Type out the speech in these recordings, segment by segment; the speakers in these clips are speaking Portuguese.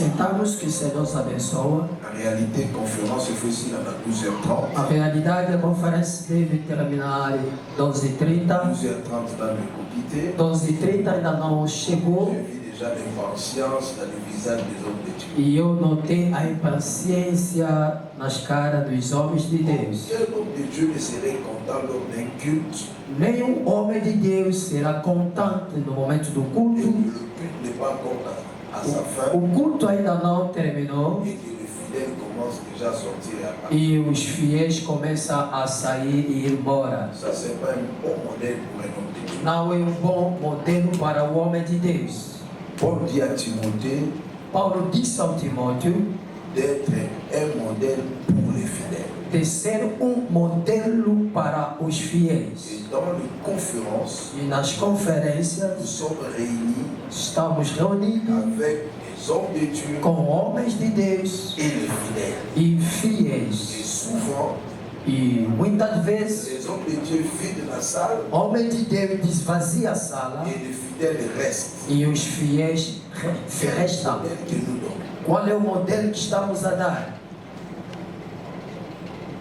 Sentamos, que o Senhor nos abençoe. En réalité, conférence foi ici à 12h30. A realidade, a conferência deve terminar 12h30. 12h30 dans le copité. 12h30 ainda não chegou. J'ai vu déjà l'impatience dans le visage des hommes de Dieu. E eu notei a impaciência nas caras dos homens de Deus. Quel homme de Dieu ne serait content lors d'un culte? Nenhum homem de Deus será contente no momento do Et culto. le culte n'est pas encore à sa fin. O culto ainda não terminou. Et que les fidèles commencent déjà à sortir et à partir. E os fiéis começam a sair e ir embora. Ça, c'est pas un bon modèle pour un homme de Dieu. Não é um bom modelo para o homem de Deus. Paul dit à Timothée Paulo disse ao Timóteo d'être un modèle pour les fidèles. de ser modelo para os fiéis. Et dans les conférences, E nas conferências nous sommes réunis estamos reunidos avec les hommes de Dieu com homens de Deus et les fidèles. e Et fiéis. souvent, E muitas vezes, les hommes de Dieu vident la salle homem de Deus esvazia a sala et les fidèles restent. e os fiéis restam. Modèle que nous donnons. Qual é o modelo que estamos a dar?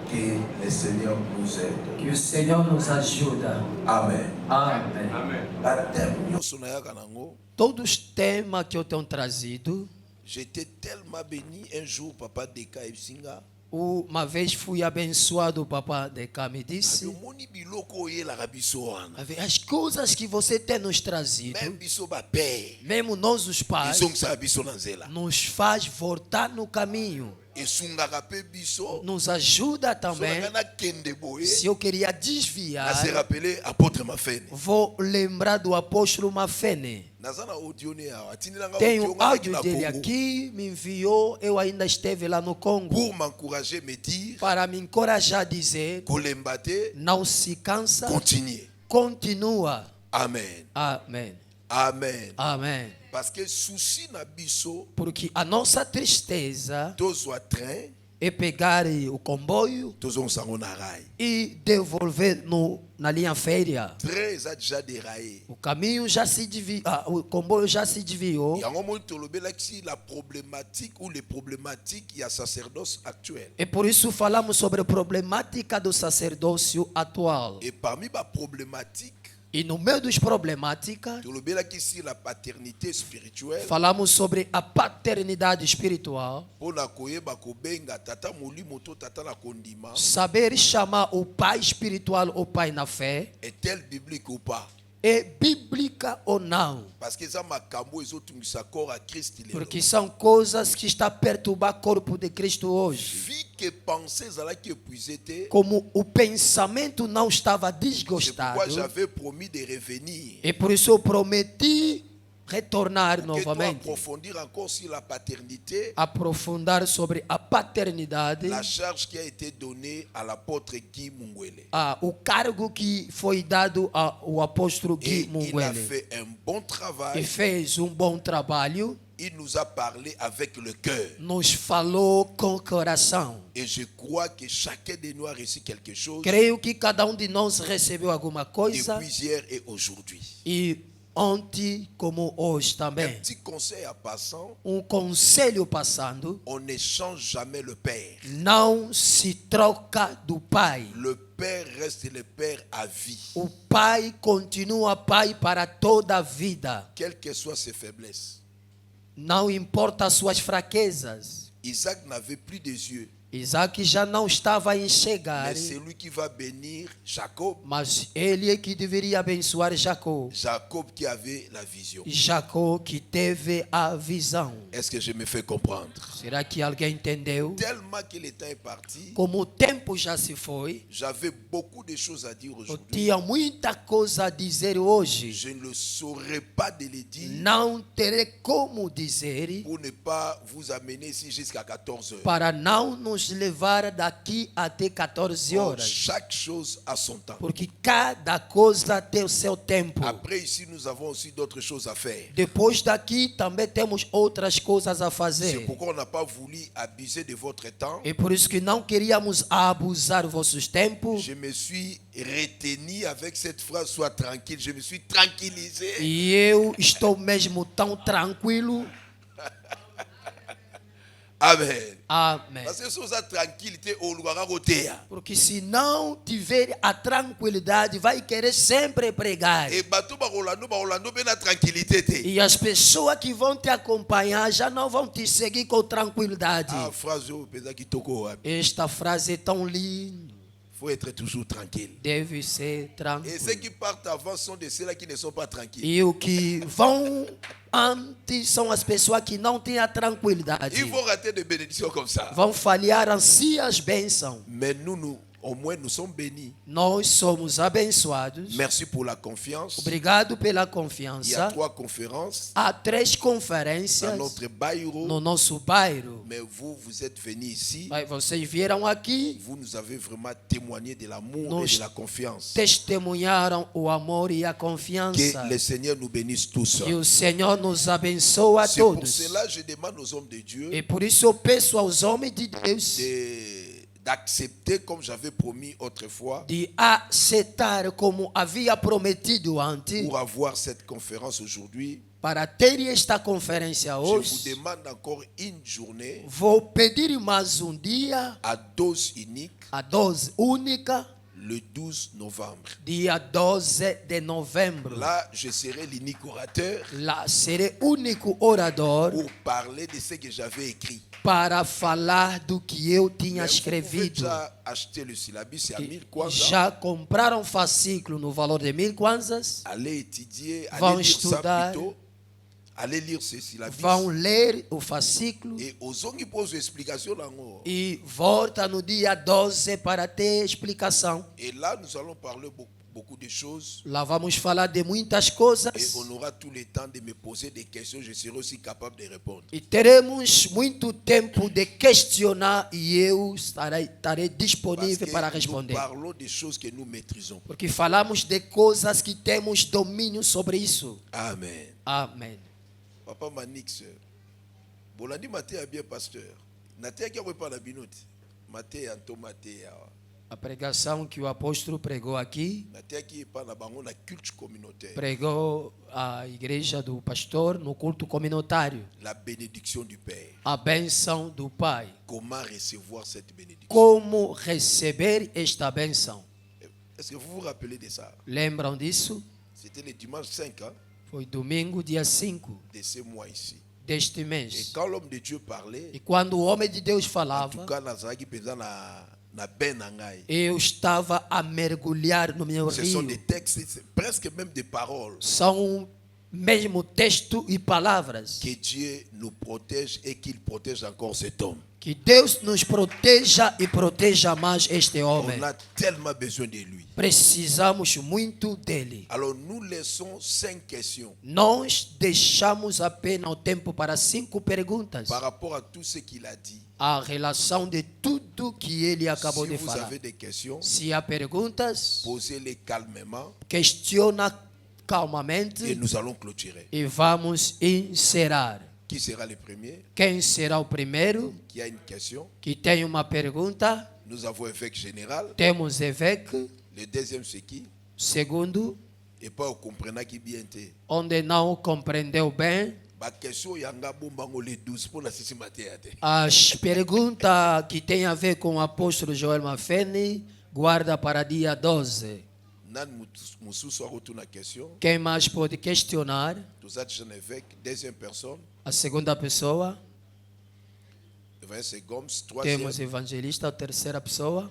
Que le Seigneur nous aide. Que o Senhor nos ajuda. Amen. Amém. La thème nyonso nayaka nango, Todos os temas que eu tenho trazido, j'étais tellement béni un jour, papa Deka Ebsinga. uma vez fui abençoado, o Papa Deca me disse, Omoni biloko oyelaka biso wana. as coisas que você tem nos trazido, Même biso bapere. mesmo nós os pais, Ezongisaka biso na nzela. nos faz voltar no caminho, Esungaka pe biso. nos ajuda So também. nanga nakende boye. Se eu queria desviar, Nase rappeler apôtre Mafene. vou lembrar do apóstolo Mafene. Naza na audio ne awa. Atindelanga Tem audio o nga áudio na dele Congo. aqui, me enviou, eu ainda esteve lá no Congo, Pour m'encourager, me dire, para me encorajar a dizer, kolemba te, não se cansa, continue. continua. Amen. Amém. Amen. Amém. Parce que souci na biso, Porque a nossa tristeza tozwa train, é pegar o comboio tozongisango na rail. e devolver na linha férrea. Train eza déjà déraillé. O caminho já se desviou, o comboio já se desviou. Yango moni tolobelaki la problématique ou les problématiques ya sacerdoce actuel. E por isso falamos sobre a problemática do sacerdócio atual. Et parmi ba problématique, E no meio dos problemáticas, tolobelaki sur la paternité spirituelle. falamos sobre a paternidade espiritual. Pona koyeba kobenga tata molimo to tata na kondima. Saber chamar o pai espiritual ou pai na fé. Est-elle biblique ou pas? É bíblica ou não? Parce que ça makambo ezotungisa corps à Christ lelo. Porque são coisas que estão a perturbar o corpo de Cristo hoje. Vi que pensée ezalaki épuisé te. Como o pensamento não estava C'est desgostado, pourquoi j'avais promis de revenir. e por isso eu prometi retornar Que tu novamente, approfondir encore sur la paternité, aprofundar sobre a paternidade, la charge qui a été donnée à l'apôtre Guy Mungwele. o cargo que foi dado ao apóstolo Et Guy il a Mungwele. fait un bon E travail. fez bom trabalho, Il nous a parlé avec le cœur. nos falou com o coração. Et je crois que chacun de nous a reçu quelque chose Creio que cada de nós recebeu alguma coisa, depuis hier et aujourd'hui. e ontem como hoje Un também. petit conseil à passant, Conselho passando, on ne change jamais le Père. não se troca do pai. Le Père reste le Père à vie. O pai continua pai para toda a vida. Quelles que soient ses faiblesses. Não importa as suas fraquezas. Isaac n'avait plus des yeux. Isaac já não estava a enxergar, Mais c'est lui qui va bénir Jacob. mas ele é que deveria abençoar Jacó. Jacob qui avait la vision. Jacó que teve a visão. Est-ce que je me fais comprendre? Será que alguém entendeu? Tellement que le temps est parti, Como o tempo já se foi, j'avais beaucoup de choses à dire eu aujourd'hui. tinha muita coisa a dizer hoje. Je ne saurais pas de le dire Não terei como dizer pour ne pas vous amener ici jusqu'à 14 heures. para não nos levar daqui até 14 Or, horas. chaque chose a son temps. Porque cada coisa tem o seu tempo. Après ici, nous avons aussi d'autres choses à faire. Depois daqui também temos outras coisas a C'est fazer. pourquoi on n'a pas voulu abuser de votre temps. E por isso que não queríamos abusar dos vossos tempos. Je me suis retenu avec cette phrase, sois tranquille. Je me suis tranquillisé. E eu estou mesmo tão tranquilo. Amen. Amém. Parce que si vous êtes tranquillité, au lugar roteia. Porque se não tiver a tranquilidade, vai querer sempre pregar. Et bateau Rolando, ben na tranquillité te. E as pessoas que vão te acompanhar já não vão te seguir com tranquilidade. Ah, phrase au pesa qui toko. Esta frase é tão linda. Faut être toujours tranquille. Deve ser Et ceux tranquilo. qui partent avant sont de ceux-là qui ne sont pas tranquilles. E o que vão antes são as pessoas que não têm a tranquilidade. Ils vont rater des bénédictions comme ça. Vão falhar assim as bênçãos. Mais nous, au moins, nous sommes bénis. Nós somos abençoados. Merci pour la confiance. Obrigado pela Il y a confiança. 3 conférences Há 3 dans conferências notre bairro. no nosso bairro. Mais vous êtes venus ici. Mas vocês vieram aqui, Vous nous avez vraiment témoigné de l'amour Nous et de la confiance. testemunharam o amor e a confiança. Que le Seigneur nous bénisse tous. Que o Senhor nos abençoe a C'est pour todos. cela que je demande aux hommes de Dieu E por isso eu peço aos homens de Deus d'accepter, comme j'avais promis autrefois, de aceitar como havia prometido antes, pour avoir cette conférence aujourd'hui. para ter esta conferência Je vous hoje. demande encore une journée Vou pedir mais dia, à dose unique, a dose única, le 12 novembre. dia 12 de novembro. Là, je serai l'unique orateur Lá serei único orador pour parler de ce que j'avais écrit. para falar do que eu tinha Mais vous pouvez escrevido. déjà acheter le syllabus, c'est à 1000 kwanza. Já compraram fascículo no valor de 1000 kwanzas, Allez étudier, Vão allez lire ça estudar. plutôt. Allez lire ce syllabus. vão ler o fascículo Et aux hommes qui posent explication là. e volta no dia 12 para ter explicação. Et là, nous allons parler beaucoup de choses. Lá vamos falar de muitas Et coisas on aura tout le temps de me poser des questions. Je serai aussi capable de répondre. e teremos muito tempo de questionar e eu estarei Parce disponível que para nous responder. parlons des choses que nous maîtrisons. Porque falamos de coisas que temos domínio sobre isso. Amen. Amém. Papa Manix, Bolandi Maté a bien pasteur. Naté qui a repas la binote. Maté Anto Maté. A pregação que o apóstolo pregou aqui, Naté qui est pas na bango na culte communautaire. pregou a igreja do pastor no culto comunitário. La bénédiction du Père. A bênção do Pai. Comment recevoir cette bénédiction? Como receber esta bênção? Est-ce que vous vous rappelez de ça? Lembram disso? C'était le dimanche 5 hein, Foi domingo, dia 5 de ce mois ici. deste Et mês. quand l'homme de Dieu parlait, E quando o homem de Deus en falava, tout cas, Nazaraki pesant na ben nangai. eu estava a mergulhar no meu Ce sont rio. des textes, c'est presque même des paroles. São mesmo texto e palavras. Que Dieu nous protège et qu'il protège encore cet homme. Que Deus nos proteja e proteja mais este homem. On a tellement besoin de lui. Precisamos muito dele. Alors nous laissons 5 questions Nós deixamos apenas o tempo para 5 perguntas. par rapport à tout ce qu'il a dit. A relação de tudo que ele acabou Si de vous falar. avez des questions, Se há perguntas, posez-les calmement questiona et calmamente nous allons clôturer. e vamos encerrar. Qui sera le premier? Quem será o primeiro Qui a une question? que tem uma pergunta? Nous avons évêque général. Temos évêque. Le deuxième, c'est qui? Segundo, Et pas au comprenant qui bien était. onde não compreendeu bem, Ma question yanga bombango le 12 pour la sisi matin. as perguntas que tem a ver com o apóstolo Joel Mafeni, guarda para dia 12. Nan mususu a retourné la question. Quem mais pode questionar? Tous ça déjà évêque. Deuxième personne. A segunda pessoa. C'est Gomes. Troisième. Temos evangelista, a terceira pessoa.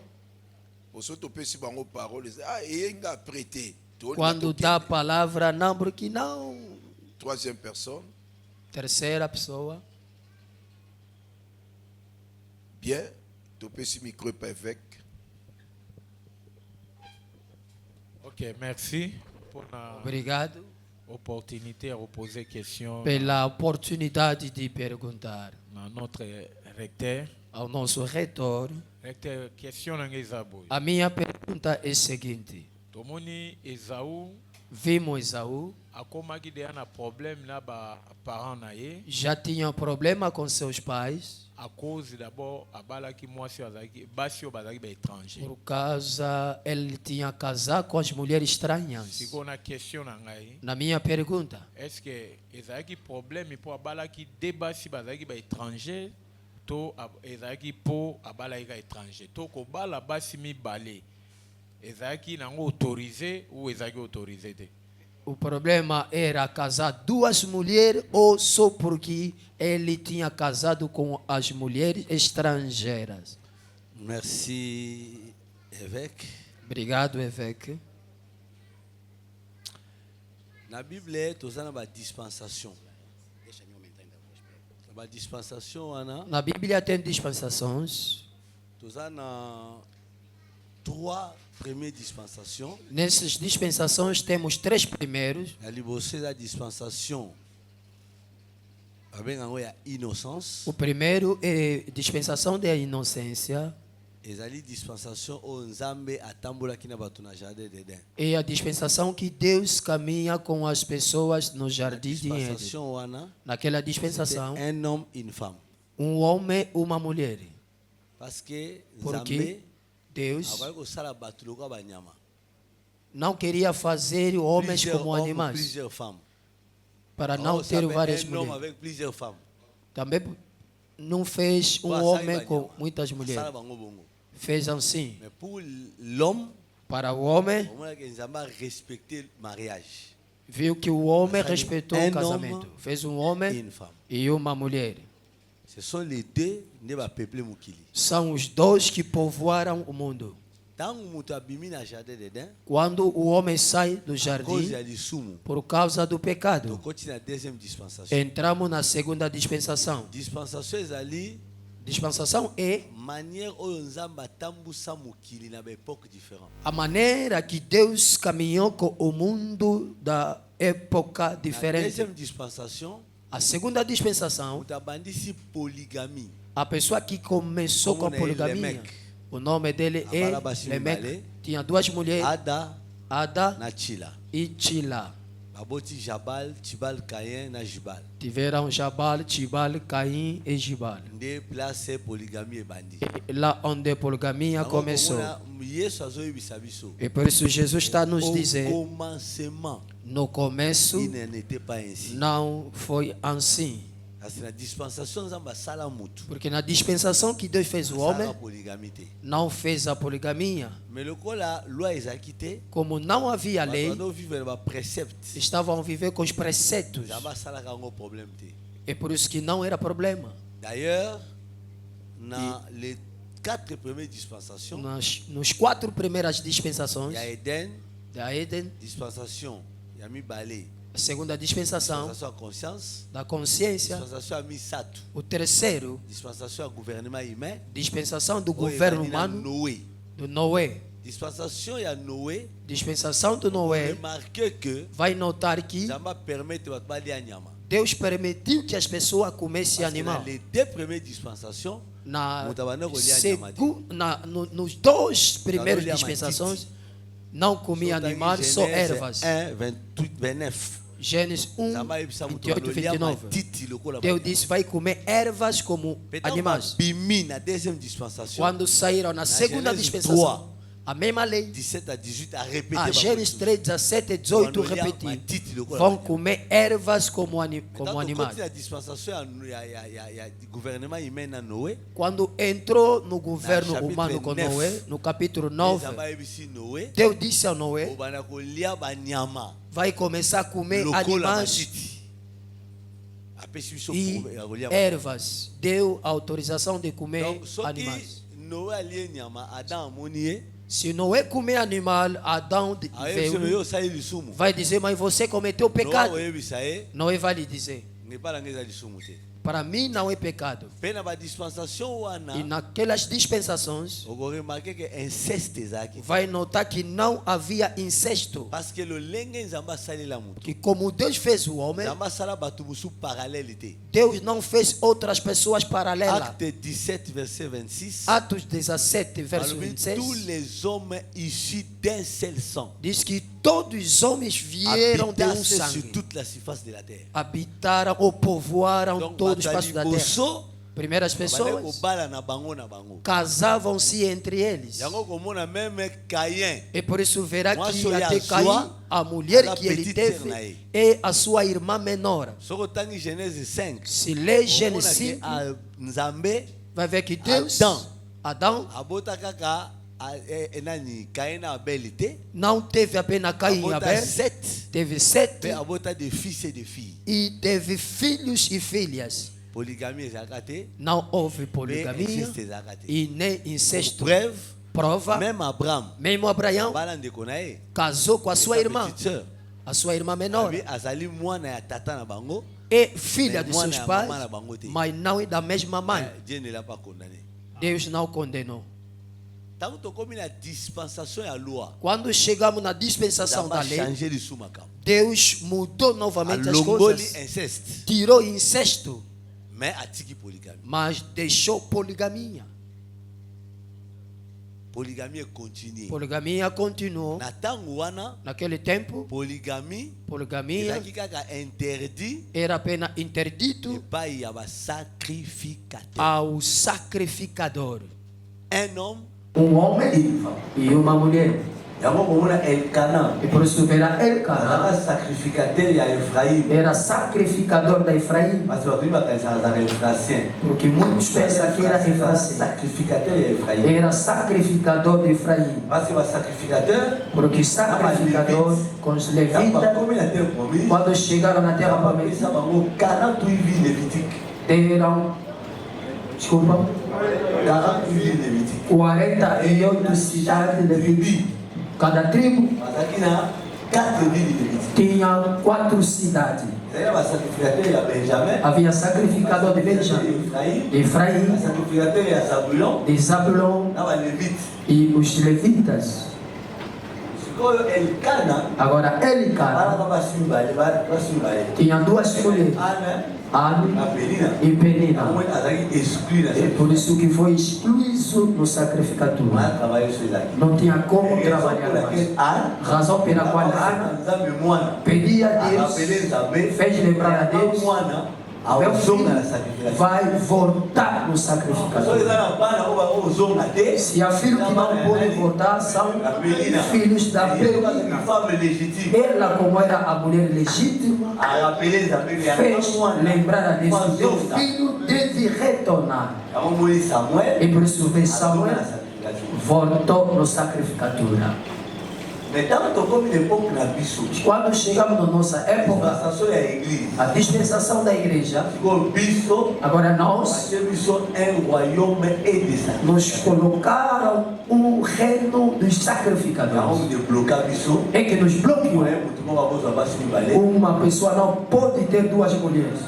Pour ceux qui peuvent bango parole. Ah, et il a prêté. Quando dá a palavra, não, porque não. Troisième personne. Terceira pessoa. Bien. Tu peux si micro pas évêque. Ok, merci pour la Obrigado opportunité à reposer question pela oportunidade de perguntar à notre recteur. ao nosso reitor. Recteur, question na Esaú. A minha pergunta é a seguinte: Tomoni Esaú vimos Esaú, akomaki de na problème na ba parents na ye já tinha problema com seus pais, à cause d'abord abalaki mwasi azaki basi o bazaki ba étranger. por causa ele tinha casado com as mulheres estranhas. Siko na question na ngai, Na minha pergunta, est-ce que ezalaki problème pour abalaki de basi bazaki ba étranger to ezaki po abala ika étranger to ko bala basi mibale ezaki nango autorisé ou ezaki autorisé te. O problema era casar duas mulheres ou só porque ele tinha casado com as mulheres estrangeiras. Merci, évêque. Obrigado, évêque. Na Bible, tu as une dispensation. La dispensation, Anna. Na Bíblia tem dispensações. Tu as trois premières dispensations. Nessas dispensações temos três primeiros. Ali você a dispensation avec a innocence. O primeiro é dispensação da inocência. Ezali dispensation o Nzambe atambola kina batu na jardim de Eden. É a dispensação que Deus caminha com as pessoas no jardim de Éden. Dispensation wana. Naquela dispensação, Un homme, une femme. homem, uma mulher. Parce que Porque Nzambe Deus agora ko sala batu loko banyama. não queria fazer homens Plusieurs como hommes, animais, plusieurs femmes. para não Oh, ter sabe, várias un homme mulheres. avec plusieurs femmes. Também não fez um Kwa homem sala com banyama. muitas Sala mulheres. bango bongo. Fez assim. Mais pour l'homme, Para o homem, au moins que Nzambe a respecté le mariage. viu que o homem Sabe, respeitou um o casamento. homem Fez um Et homem une femme. e uma mulher. Ce sont les deux ne va peupler Mukili. São os dois que povoaram o mundo. Tant que mutu abimi na jardin d'Eden, Quando o homem sai do cause jardim ya lisumu, por causa do to pecado, continue na deuxième dispensation. entramos na segunda dispensação. Dispensation ezali Dispensação é manière oyo Nzambe atambusa mukili na ba époque différente. a maneira que Deus caminhou com o mundo da época Na diferente. deuxième dispensation, A segunda dispensação, mutu abandisi polygamie. a pessoa que começou com a Como é poligamia, Lemek. o nome dele é Abalabasi Lemek. Mbale. Tinha duas mulheres, Ada Ada na Chila. e Tila. Baboti Jabal, Tibal, Caïn na Jibal. Tiveram Jabal, Tibal, Caim e Jibal. Nde place polygamie ebandi. Lá onde a poligamia começou. Yesu azoyebisa biso. E por isso Jesus está a nos Au dizer, commencement, no começo il n'était pas ainsi. não foi assim. Parce que na dispensation Nzambe asala mutu. Porque na dispensação que Deus fez o Asala homem, polygamie te. não fez a poligamia. Mais lokola loi ezalaki te, Como não havia lei, bato bazovivre ba précepte. estavam a viver com os preceitos. Nzambe asalaka yango problème te. É por isso que não era problema. D'ailleurs, dans les 4 premières dispensations, Nos quatro primeiras dispensações, il y a Eden, da Éden, dispensation, il y a Mibale, a segunda dispensação dispensation à conscience, da consciência, dispensation à Misato, o terceiro, dispensation à gouvernement humain, dispensação do oyo governo ezali na humano, Noé. do Noé. Dispensation ya Noé, Dispensação do Noé, remarquez que vai notar que Nzambe permet bato balia nyama. Deus permitiu que as pessoas comessem Parce que dans animal. les deux premières dispensations, Nos dois primeiros Olhar dispensações, não comia Só tá em animal, só Genèse ervas. 1, 28, 29. Gênesis 1, Nzambe ayebisa mutu 28, balolia 29. matiti lokola Deus banyama. disse, vai comer ervas como Peut-être animais. bimi na deuxième dispensation, Quando saíram na segunda Genèse dispensação, a mesma lei, 17 à 18 a répété. a Gênesis 3, 17 e 18 repetir, vão comer ervas como animais. La dispensation ya gouvernement humain na Noé. Quando entrou no governo chapitre humano com 9, Noé, no capítulo 9, Nzambe ayebisi Noé, Deus disse a Noé, obana kolia banyama vai começar a comer lokola animais matiti. Apesi biso e kolia. ervas. Deu autorização de comer Donc soki animais. Noé alie nyama, Adam amoni ye, Se Noé comer animal, Adão ayebisi veio, yo osali lisumu. vai dizer, mas você cometeu pecado. Noé oyebisa ye, Noé vai lhe dizer, ngebala ngeza lisumu te. para mim não é pecado. Pe na ba dispensation wana, E naquelas dispensações, oko remarquer que inceste ezalaki. vai notar que não havia incesto. Parce que le lenge Nzambe asalela mutu. Que como Deus fez o homem, Nzambe asala bato musu parallèle te. Deus não fez outras pessoas paralelas. Acte 17, verset 26. Atos 17, verso Alobi, 26, tous les hommes issus d'un seul sang diz que todos os homens vieram de um habitassent sur sangue. toute la surface de la terre. Habitaram ou povoaram Donc, todo o espaço da terra. liboso, Primeiras bazali pessoas kobala na bango na bango. casavam-se entre eles. Yango komona même Caïn. E por isso verá Mwasi que oyo até azwa, Caim, a mulher aza que ele petite sœur teve, na ye. é a sua irmã menor. Soko tangi Genèse 5. Se lê Gênesis Omonaki 5, Nzambe Vai ver que Deus, Adão abota kaka enani Caïna Abelité. não teve apenas Caim e Abel, 7. teve 7 Mais abota de fils et de filles. e teve filhos e filhas. Polygamie ezakate. Não houve poligamia Inceste ezakate. e nem incesto. Bref, Prova, même Abraham. mesmo Abraão Bala ndeko na ye. casou com a sua irmã, petite sœur. a sua irmã menor, Abi azali mwana ya tata na bango. é filha de Mwana seus ya pais, mama na bango te. mas não é da mesma mãe. Dieu ne l'a pas condamné. Deus não condenou. Tanto tokomi na dispensation ya loi. Quando chegamos na dispensação da Zamba lei, changer lisu makambo. Deus mudou novamente as Alongoli coisas, inceste. tirou incesto, Mais atiki polygamie. mas deixou poligamia. Polygamie continue. Poligamia continuou. Na tango wana Naquele tempo, polygamie poligamia ezalaki kaka interdit era apenas interdito epai ya basacrificateur. ao sacrificador. Un homme homem e uma mulher. yango komona Elkana E por isso verá Elcana azalaka sacrificateur ya Ephraim. era sacrificador da Efraim, Parce que bato bakanisa azalaka Ephratien. porque muitos pensam que era Efraim. Sacrificateur ya Ephraim. Era sacrificador de Efraim, Parce que basacrificateur porque sacrificador com os levitas, bakomi na terre promise quando chegaram na terra bapesa prometida, bango 48 villes lévitiques. deram, desculpa, 48 villes lévitiques. 48 cidades de Levítico. Cada tribo bazalaki na 4 villes lévitiques. tinha 4 cidades. ezalaki basacrificateur ya Benjamin, Havia sacrificador de basacrificateur ya Benjamim, Ephraim, de Efraim, basacrificateur ya Zabulon de Zabulon na balevite. e os levitas. sikoyo Elkana Agora Elicana balaka basi mibale tinha 2 mulheres, Ana Ana na Penina. e Penina. yango azalaki exclu na É por isso que foi excluído no sacrificador. ma travaille sur ezalaki. Não tinha como trabalhar mais. Razão pela qual Ana nzambe mwana pedia a arapele Deus, nzambe fez lembrar a Deus, mwana meu azonga na filho sacrificateur. vai voltar no soki eza sacrificador. na bana oyo ozonga te Se há filhos que não podem voltar, são filhos da Penina. femme légitime Ela, como era a mulher legítima, arapele nzambe fez lembrar a Deus que meu Mazonga. filho deve retornar. yango moni Samuel E por isso vem azonga Samuel, na sacrificateur. voltou no sacrificador. mais ntango tokomi l'époque na biso Quando chegamos na nossa época, dispensation ya église a dispensação da igreja, sikoyo biso agora nós batie biso un royaume et de sacrificateur. nos colocaram um reino dos yango sacrificadores. debloka biso É que nos bloqueou. moye motu moko akozwa basi mibale Uma pessoa não pode ter 2 mulheres.